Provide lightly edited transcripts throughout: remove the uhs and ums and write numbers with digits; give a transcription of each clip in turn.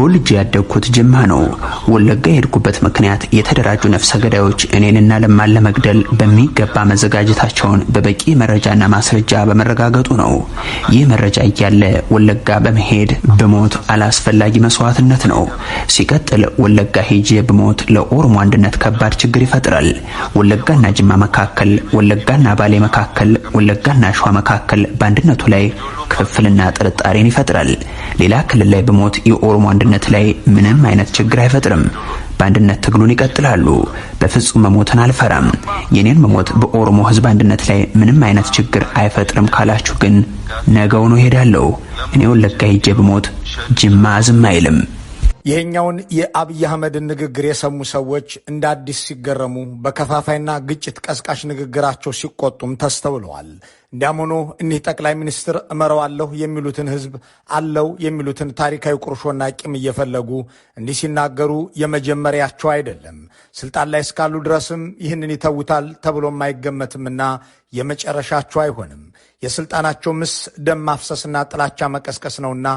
ተወልጄ ያደግኩት ጅማ ነው። ወለጋ የሄድኩበት ምክንያት የተደራጁ ነፍሰ ገዳዮች እኔንና ለማን ለመግደል በሚገባ መዘጋጀታቸውን በበቂ መረጃና ማስረጃ በመረጋገጡ ነው። ይህ መረጃ እያለ ወለጋ በመሄድ በሞት አላስፈላጊ መስዋዕትነት ነው። ሲቀጥል ወለጋ ሄጄ በሞት ለኦሮሞ አንድነት ከባድ ችግር ይፈጥራል። ወለጋና ጅማ መካከል፣ ወለጋና ባሌ መካከል፣ ወለጋና ሸዋ መካከል በአንድነቱ ላይ ክፍልና ጥርጣሬን ይፈጥራል። ሌላ ክልል ላይ በሞት የኦሮሞ አንድነት ላይ ምንም አይነት ችግር አይፈጥርም። በአንድነት ትግሉን ይቀጥላሉ። በፍጹም መሞትን አልፈራም። የኔን መሞት በኦሮሞ ህዝብ አንድነት ላይ ምንም አይነት ችግር አይፈጥርም ካላችሁ ግን ነገው ነው ሄዳለሁ። እኔ ወለጋ ሄጄ በሞት ጅማ ዝም አይልም። ይሄኛውን የአብይ አህመድን ንግግር የሰሙ ሰዎች እንደ አዲስ ሲገረሙ፣ በከፋፋይና ግጭት ቀስቃሽ ንግግራቸው ሲቆጡም ተስተውለዋል። እንዲያም ሆኖ እኒህ ጠቅላይ ሚኒስትር እመረዋለሁ የሚሉትን ህዝብ አለው የሚሉትን ታሪካዊ ቁርሾና ቂም እየፈለጉ እንዲህ ሲናገሩ የመጀመሪያቸው አይደለም። ስልጣን ላይ እስካሉ ድረስም ይህንን ይተውታል ተብሎም አይገመትምና የመጨረሻቸው አይሆንም። የስልጣናቸው ምስ ደም ማፍሰስና ጥላቻ መቀስቀስ ነውና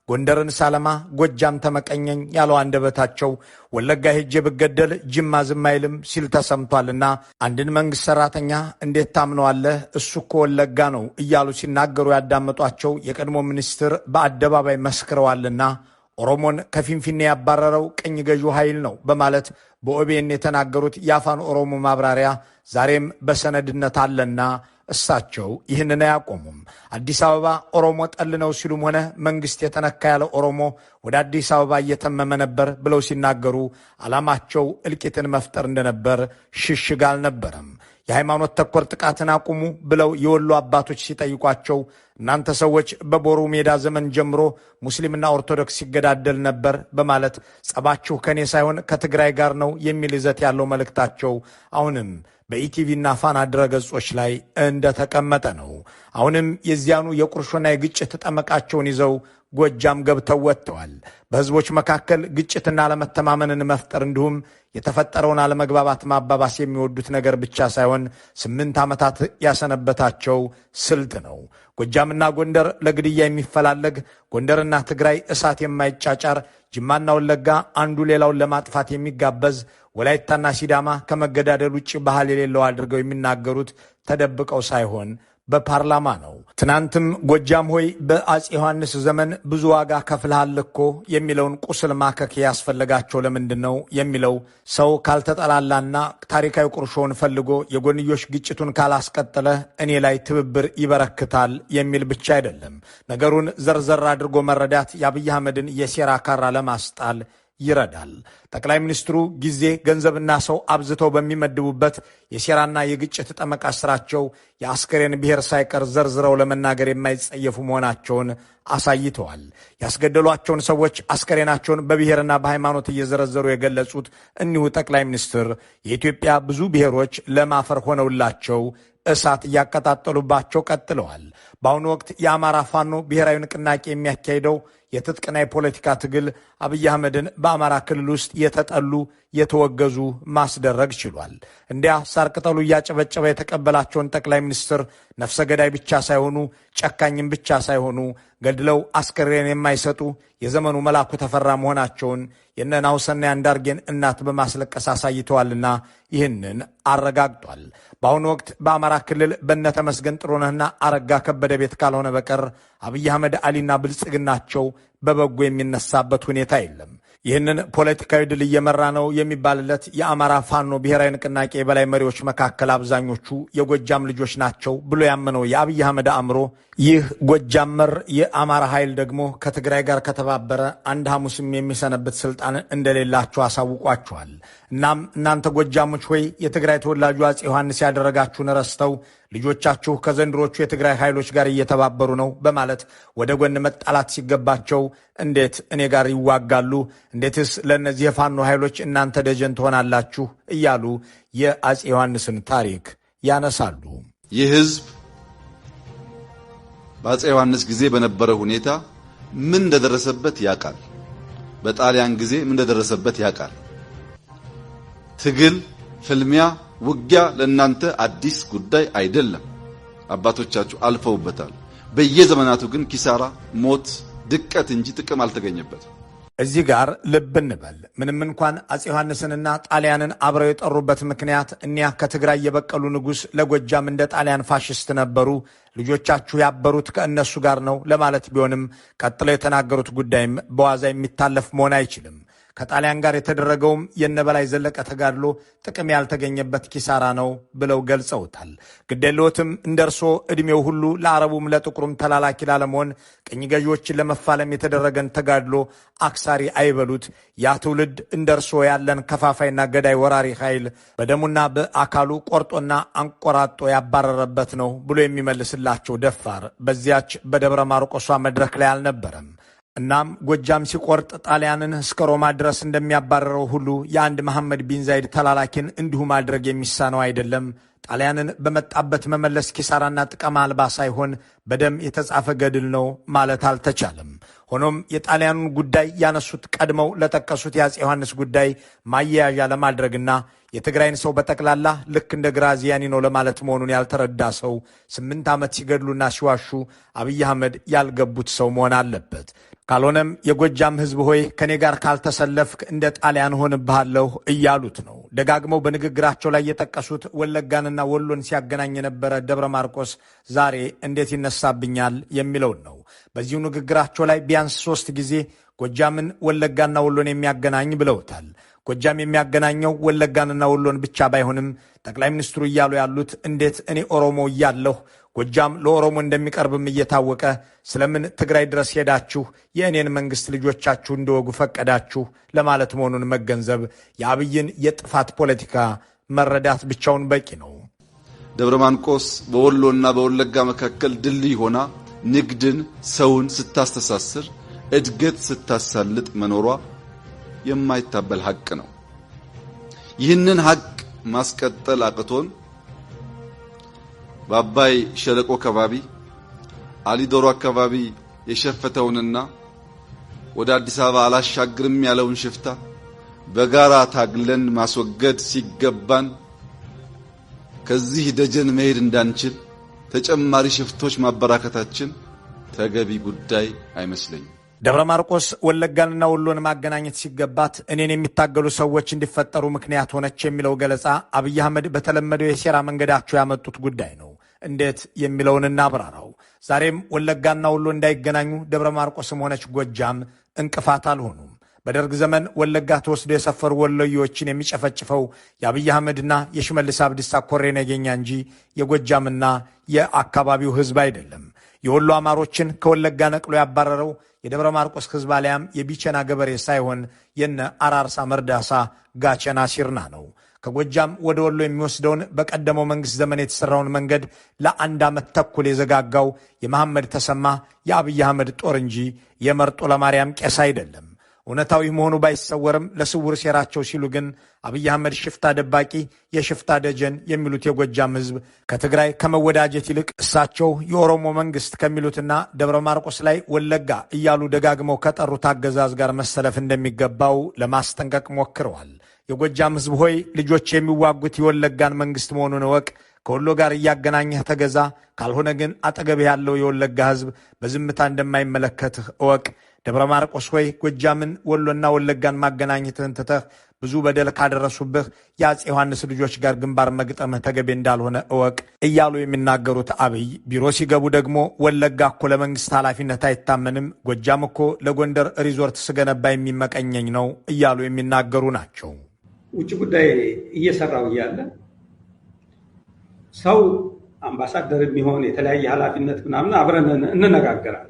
ጎንደርን ሳለማ ጎጃም ተመቀኘኝ ያለው አንደበታቸው ወለጋ ሄጄ ብገደል ጅማ ዝም አይልም ሲል ተሰምቷልና አንድን መንግስት ሰራተኛ እንዴት ታምነዋለህ? እሱ እኮ ወለጋ ነው እያሉ ሲናገሩ ያዳመጧቸው የቀድሞ ሚኒስትር በአደባባይ መስክረዋልና ኦሮሞን ከፊንፊኔ ያባረረው ቅኝ ገዢው ኃይል ነው በማለት በኦቤን የተናገሩት የአፋን ኦሮሞ ማብራሪያ ዛሬም በሰነድነት አለና እሳቸው ይህንን አያቆሙም። አዲስ አበባ ኦሮሞ ጠል ነው ሲሉም ሆነ መንግስት የተነካ ያለ ኦሮሞ ወደ አዲስ አበባ እየተመመ ነበር ብለው ሲናገሩ ዓላማቸው እልቂትን መፍጠር እንደነበር ሽሽግ አልነበረም። የሃይማኖት ተኮር ጥቃትን አቁሙ ብለው የወሎ አባቶች ሲጠይቋቸው እናንተ ሰዎች በቦሩ ሜዳ ዘመን ጀምሮ ሙስሊምና ኦርቶዶክስ ሲገዳደል ነበር በማለት ጸባችሁ ከኔ ሳይሆን ከትግራይ ጋር ነው የሚል ይዘት ያለው መልእክታቸው አሁንም በኢቲቪና ፋና ድረገጾች ላይ እንደተቀመጠ ነው። አሁንም የዚያኑ የቁርሾና የግጭት ጠመቃቸውን ይዘው ጎጃም ገብተው ወጥተዋል። በህዝቦች መካከል ግጭትና አለመተማመንን መፍጠር እንዲሁም የተፈጠረውን አለመግባባት ማባባስ የሚወዱት ነገር ብቻ ሳይሆን 8 ዓመታት ያሰነበታቸው ስልት ነው። ጎጃምና ጎንደር ለግድያ የሚፈላለግ፣ ጎንደርና ትግራይ እሳት የማይጫጫር፣ ጅማና ወለጋ አንዱ ሌላውን ለማጥፋት የሚጋበዝ፣ ወላይታና ሲዳማ ከመገዳደል ውጭ ባህል የሌለው አድርገው የሚናገሩት ተደብቀው ሳይሆን በፓርላማ ነው። ትናንትም ጎጃም ሆይ በአፄ ዮሐንስ ዘመን ብዙ ዋጋ ከፍልሃል እኮ የሚለውን ቁስል ማከክ ያስፈልጋቸው ለምንድን ነው የሚለው ሰው ካልተጠላላና ታሪካዊ ቁርሾውን ፈልጎ የጎንዮሽ ግጭቱን ካላስቀጠለ እኔ ላይ ትብብር ይበረክታል የሚል ብቻ አይደለም። ነገሩን ዘርዘር አድርጎ መረዳት የአብይ አህመድን የሴራ ካራ ለማስጣል ይረዳል። ጠቅላይ ሚኒስትሩ ጊዜ ገንዘብና ሰው አብዝተው በሚመድቡበት የሴራና የግጭት ጠመቃ ስራቸው የአስከሬን ብሔር ሳይቀር ዘርዝረው ለመናገር የማይጸየፉ መሆናቸውን አሳይተዋል። ያስገደሏቸውን ሰዎች አስከሬናቸውን በብሔርና በሃይማኖት እየዘረዘሩ የገለጹት እኒሁ ጠቅላይ ሚኒስትር የኢትዮጵያ ብዙ ብሔሮች ለማፈር ሆነውላቸው እሳት እያቀጣጠሉባቸው ቀጥለዋል። በአሁኑ ወቅት የአማራ ፋኖ ብሔራዊ ንቅናቄ የሚያካሂደው የትጥቅና የፖለቲካ ትግል አብይ አህመድን በአማራ ክልል ውስጥ የተጠሉ የተወገዙ ማስደረግ ችሏል። እንዲያ ሳር ቅጠሉ እያጨበጨበ የተቀበላቸውን ጠቅላይ ሚኒስትር ነፍሰ ገዳይ ብቻ ሳይሆኑ ጨካኝም ብቻ ሳይሆኑ ገድለው አስከሬን የማይሰጡ የዘመኑ መላኩ ተፈራ መሆናቸውን የነ ናሁሰናይ አንዳርጌን እናት በማስለቀስ አሳይተዋልና ይህንን አረጋግጧል። በአሁኑ ወቅት በአማራ ክልል በነተመስገን ጥሩነህና አረጋ ከበደ ቤት ካልሆነ በቀር አብይ አህመድ አሊና ብልጽግናቸው በበጎ የሚነሳበት ሁኔታ የለም። ይህንን ፖለቲካዊ ድል እየመራ ነው የሚባልለት የአማራ ፋኖ ብሔራዊ ንቅናቄ የበላይ መሪዎች መካከል አብዛኞቹ የጎጃም ልጆች ናቸው ብሎ ያመነው የአብይ አህመድ አእምሮ ይህ ጎጃም መር የአማራ ኃይል ደግሞ ከትግራይ ጋር ከተባበረ አንድ ሐሙስም የሚሰነብት ስልጣን እንደሌላቸው አሳውቋቸዋል። እናም እናንተ ጎጃሞች ሆይ የትግራይ ተወላጁ አፄ ዮሐንስ ያደረጋችሁን ረስተው ልጆቻችሁ ከዘንድሮቹ የትግራይ ኃይሎች ጋር እየተባበሩ ነው በማለት ወደ ጎን መጣላት ሲገባቸው እንዴት እኔ ጋር ይዋጋሉ? እንዴትስ ለእነዚህ የፋኖ ኃይሎች እናንተ ደጀን ትሆናላችሁ? እያሉ የአፄ ዮሐንስን ታሪክ ያነሳሉ። ይህ ህዝብ በአፄ ዮሐንስ ጊዜ በነበረው ሁኔታ ምን እንደደረሰበት ያውቃል። በጣሊያን ጊዜ ምን እንደደረሰበት ያውቃል። ትግል፣ ፍልሚያ፣ ውጊያ ለእናንተ አዲስ ጉዳይ አይደለም። አባቶቻችሁ አልፈውበታል። በየዘመናቱ ግን ኪሳራ፣ ሞት፣ ድቀት እንጂ ጥቅም አልተገኘበትም። እዚህ ጋር ልብ እንበል። ምንም እንኳን አፄ ዮሐንስንና ጣሊያንን አብረው የጠሩበት ምክንያት እኒያ ከትግራይ የበቀሉ ንጉሥ ለጎጃም እንደ ጣሊያን ፋሽስት ነበሩ፣ ልጆቻችሁ ያበሩት ከእነሱ ጋር ነው ለማለት ቢሆንም ቀጥለው የተናገሩት ጉዳይም በዋዛ የሚታለፍ መሆን አይችልም። ከጣሊያን ጋር የተደረገውም የነበላይ ዘለቀ ተጋድሎ ጥቅም ያልተገኘበት ኪሳራ ነው ብለው ገልጸውታል። ግዴለዎትም እንደ እርሶ ዕድሜው ሁሉ ለአረቡም ለጥቁሩም ተላላኪ ላለመሆን ቅኝ ገዢዎችን ለመፋለም የተደረገን ተጋድሎ አክሳሪ አይበሉት። ያ ትውልድ እንደ እርሶ ያለን ከፋፋይና ገዳይ ወራሪ ኃይል በደሙና በአካሉ ቆርጦና አንቆራጦ ያባረረበት ነው ብሎ የሚመልስላቸው ደፋር በዚያች በደብረ ማርቆሷ መድረክ ላይ አልነበረም። እናም ጎጃም ሲቆርጥ ጣሊያንን እስከ ሮማ ድረስ እንደሚያባረረው ሁሉ የአንድ መሐመድ ቢን ዛይድ ተላላኪን እንዲሁ ማድረግ የሚሳነው አይደለም። ጣሊያንን በመጣበት መመለስ ኪሳራና ጥቅም አልባ ሳይሆን በደም የተጻፈ ገድል ነው ማለት አልተቻለም። ሆኖም የጣሊያኑን ጉዳይ ያነሱት ቀድመው ለጠቀሱት የአፄ ዮሐንስ ጉዳይ ማያያዣ ለማድረግና የትግራይን ሰው በጠቅላላ ልክ እንደ ግራዚያኒ ነው ለማለት መሆኑን ያልተረዳ ሰው 8 ዓመት ሲገድሉና ሲዋሹ አብይ አህመድ ያልገቡት ሰው መሆን አለበት። ካልሆነም የጎጃም ሕዝብ ሆይ ከኔ ጋር ካልተሰለፍክ እንደ ጣሊያን ሆንብሃለሁ እያሉት ነው። ደጋግመው በንግግራቸው ላይ የጠቀሱት ወለጋንና ወሎን ሲያገናኝ የነበረ ደብረ ማርቆስ ዛሬ እንዴት ይነሳብኛል የሚለውን ነው። በዚሁ ንግግራቸው ላይ ቢያንስ 3 ጊዜ ጎጃምን ወለጋና ወሎን የሚያገናኝ ብለውታል። ጎጃም የሚያገናኘው ወለጋንና ወሎን ብቻ ባይሆንም ጠቅላይ ሚኒስትሩ እያሉ ያሉት እንዴት እኔ ኦሮሞ እያለሁ ጎጃም ለኦሮሞ እንደሚቀርብም እየታወቀ ስለምን ትግራይ ድረስ ሄዳችሁ የእኔን መንግሥት ልጆቻችሁ እንደወጉ ፈቀዳችሁ ለማለት መሆኑን መገንዘብ የአብይን የጥፋት ፖለቲካ መረዳት ብቻውን በቂ ነው። ደብረ ማርቆስ በወሎና በወለጋ መካከል ድልድይ ሆና ንግድን፣ ሰውን ስታስተሳስር፣ እድገት ስታሳልጥ መኖሯ የማይታበል ሐቅ ነው። ይህንን ሐቅ ማስቀጠል አቅቶን በአባይ ሸለቆ አካባቢ አሊዶሮ አካባቢ የሸፈተውንና ወደ አዲስ አበባ አላሻግርም ያለውን ሽፍታ በጋራ ታግለን ማስወገድ ሲገባን ከዚህ ደጀን መሄድ እንዳንችል ተጨማሪ ሽፍቶች ማበራከታችን ተገቢ ጉዳይ አይመስለኝም። ደብረ ማርቆስ ወለጋንና ወሎን ማገናኘት ሲገባት እኔን የሚታገሉ ሰዎች እንዲፈጠሩ ምክንያት ሆነች የሚለው ገለጻ አብይ አህመድ በተለመደው የሴራ መንገዳቸው ያመጡት ጉዳይ ነው። እንዴት የሚለውን እናብራራው። ዛሬም ወለጋና ወሎ እንዳይገናኙ ደብረ ማርቆስም ሆነች ጎጃም እንቅፋት አልሆኑም። በደርግ ዘመን ወለጋ ተወስዶ የሰፈሩ ወሎዮችን የሚጨፈጭፈው የአብይ አህመድና የሽመልስ አብዲሳ ኮሬ ነገኛ እንጂ የጎጃምና የአካባቢው ሕዝብ አይደለም። የወሎ አማሮችን ከወለጋ ነቅሎ ያባረረው የደብረ ማርቆስ ሕዝብ አሊያም የቢቸና ገበሬ ሳይሆን የነ አራርሳ መርዳሳ ጋቸና ሲርና ነው። ከጎጃም ወደ ወሎ የሚወስደውን በቀደመው መንግሥት ዘመን የተሠራውን መንገድ ለ1 ዓመት ተኩል የዘጋጋው የመሐመድ ተሰማ የአብይ አህመድ ጦር እንጂ የመርጦ ለማርያም ቄስ አይደለም። እውነታዊ መሆኑ ባይሰወርም ለስውር ሴራቸው ሲሉ ግን አብይ አህመድ ሽፍታ ደባቂ፣ የሽፍታ ደጀን የሚሉት የጎጃም ሕዝብ ከትግራይ ከመወዳጀት ይልቅ እሳቸው የኦሮሞ መንግሥት ከሚሉትና ደብረ ማርቆስ ላይ ወለጋ እያሉ ደጋግመው ከጠሩት አገዛዝ ጋር መሰለፍ እንደሚገባው ለማስጠንቀቅ ሞክረዋል። የጎጃም ሕዝብ ሆይ ልጆች የሚዋጉት የወለጋን መንግሥት መሆኑን እወቅ። ከወሎ ጋር እያገናኘህ ተገዛ፣ ካልሆነ ግን አጠገብህ ያለው የወለጋ ሕዝብ በዝምታ እንደማይመለከትህ እወቅ። ደብረ ማርቆስ ሆይ ጎጃምን ወሎና ወለጋን ማገናኘትህን ትተህ ብዙ በደል ካደረሱብህ የአፄ ዮሐንስ ልጆች ጋር ግንባር መግጠምህ ተገቢ እንዳልሆነ እወቅ እያሉ የሚናገሩት አብይ ቢሮ ሲገቡ ደግሞ ወለጋ እኮ ለመንግሥት ኃላፊነት አይታመንም፣ ጎጃም እኮ ለጎንደር ሪዞርት ስገነባ የሚመቀኘኝ ነው እያሉ የሚናገሩ ናቸው። ውጭ ጉዳይ እየሰራው እያለ ሰው አምባሳደር የሚሆን የተለያየ ኃላፊነት ምናምን አብረን እንነጋገራለን።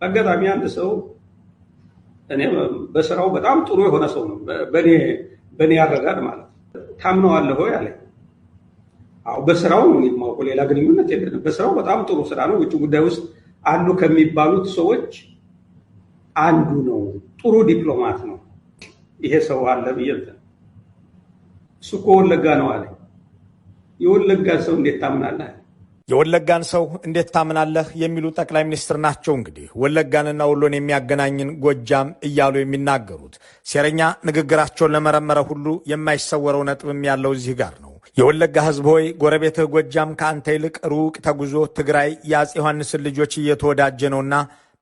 አጋጣሚ አንድ ሰው እኔ በስራው በጣም ጥሩ የሆነ ሰው ነው፣ በእኔ ያረዳድ ማለት ታምነዋለህ ወይ አለኝ። አዎ በስራው ነው የማውቀው፣ ሌላ ግንኙነት የለንም። በስራው በጣም ጥሩ ስራ ነው። ውጭ ጉዳይ ውስጥ አሉ ከሚባሉት ሰዎች አንዱ ነው። ጥሩ ዲፕሎማት ነው። ይሄ ሰው አለ ብዬ እሱ እኮ ወለጋ ነው አለኝ። የወለጋ ሰው እንዴት ታምናለህ? የወለጋን ሰው እንዴት ታምናለህ የሚሉ ጠቅላይ ሚኒስትር ናቸው እንግዲህ ወለጋንና ወሎን የሚያገናኝን ጎጃም እያሉ የሚናገሩት። ሴረኛ ንግግራቸውን ለመረመረ ሁሉ የማይሰወረው ነጥብም ያለው እዚህ ጋር ነው። የወለጋ ሕዝብ ሆይ ጎረቤትህ ጎጃም ከአንተ ይልቅ ሩቅ ተጉዞ ትግራይ የአፄ ዮሐንስን ልጆች እየተወዳጀ ነውና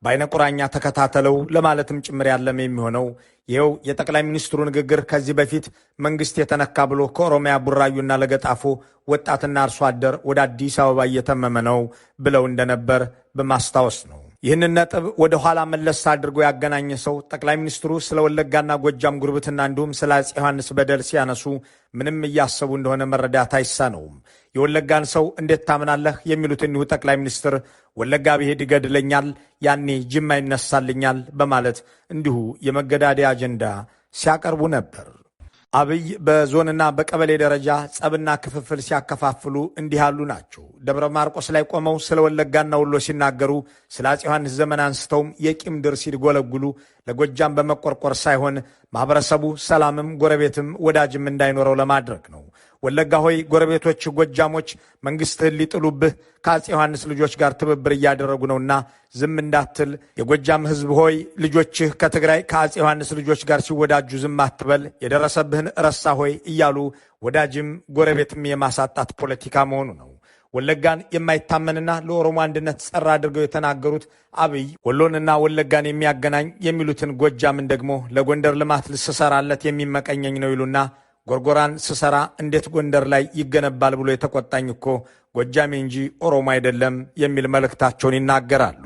በአይነ ቁራኛ ተከታተለው ለማለትም ጭምር ያለም የሚሆነው ይኸው የጠቅላይ ሚኒስትሩ ንግግር ከዚህ በፊት መንግስት የተነካ ብሎ ከኦሮሚያ ቡራዩና ለገጣፎ ወጣትና አርሶ አደር ወደ አዲስ አበባ እየተመመ ነው ብለው እንደነበር በማስታወስ ነው። ይህንን ነጥብ ወደ ኋላ መለስ አድርጎ ያገናኘ ሰው ጠቅላይ ሚኒስትሩ ስለ ወለጋና ጎጃም ጉርብትና እንዲሁም ስለ አፄ ዮሐንስ በደል ሲያነሱ ምንም እያሰቡ እንደሆነ መረዳት አይሳነውም። የወለጋን ሰው እንዴት ታምናለህ የሚሉት እኒሁ ጠቅላይ ሚኒስትር ወለጋ ብሄድ ይገድለኛል፣ ያኔ ጅማ ይነሳልኛል በማለት እንዲሁ የመገዳደያ አጀንዳ ሲያቀርቡ ነበር። አብይ በዞንና በቀበሌ ደረጃ ጸብና ክፍፍል ሲያከፋፍሉ እንዲህ ያሉ ናቸው። ደብረ ማርቆስ ላይ ቆመው ስለ ወለጋና ወሎ ሲናገሩ ስለ አፄ ዮሐንስ ዘመን አንስተውም የቂም ድር ሲጎለጉሉ ለጎጃም በመቆርቆር ሳይሆን ማህበረሰቡ ሰላምም ጎረቤትም ወዳጅም እንዳይኖረው ለማድረግ ነው። ወለጋ ሆይ ጎረቤቶች ጎጃሞች መንግስትህን ሊጥሉብህ ከአፄ ዮሐንስ ልጆች ጋር ትብብር እያደረጉ ነውና ዝም እንዳትል፣ የጎጃም ህዝብ ሆይ ልጆችህ ከትግራይ ከአፄ ዮሐንስ ልጆች ጋር ሲወዳጁ ዝም አትበል፣ የደረሰብህን ረሳ ሆይ እያሉ ወዳጅም ጎረቤትም የማሳጣት ፖለቲካ መሆኑ ነው። ወለጋን የማይታመንና ለኦሮሞ አንድነት ጸር አድርገው የተናገሩት አብይ ወሎንና ወለጋን የሚያገናኝ የሚሉትን ጎጃምን ደግሞ ለጎንደር ልማት ልስሰራለት የሚመቀኘኝ ነው ይሉና ጎርጎራን ስሰራ እንዴት ጎንደር ላይ ይገነባል ብሎ የተቆጣኝ እኮ ጎጃሜ እንጂ ኦሮሞ አይደለም የሚል መልእክታቸውን ይናገራሉ።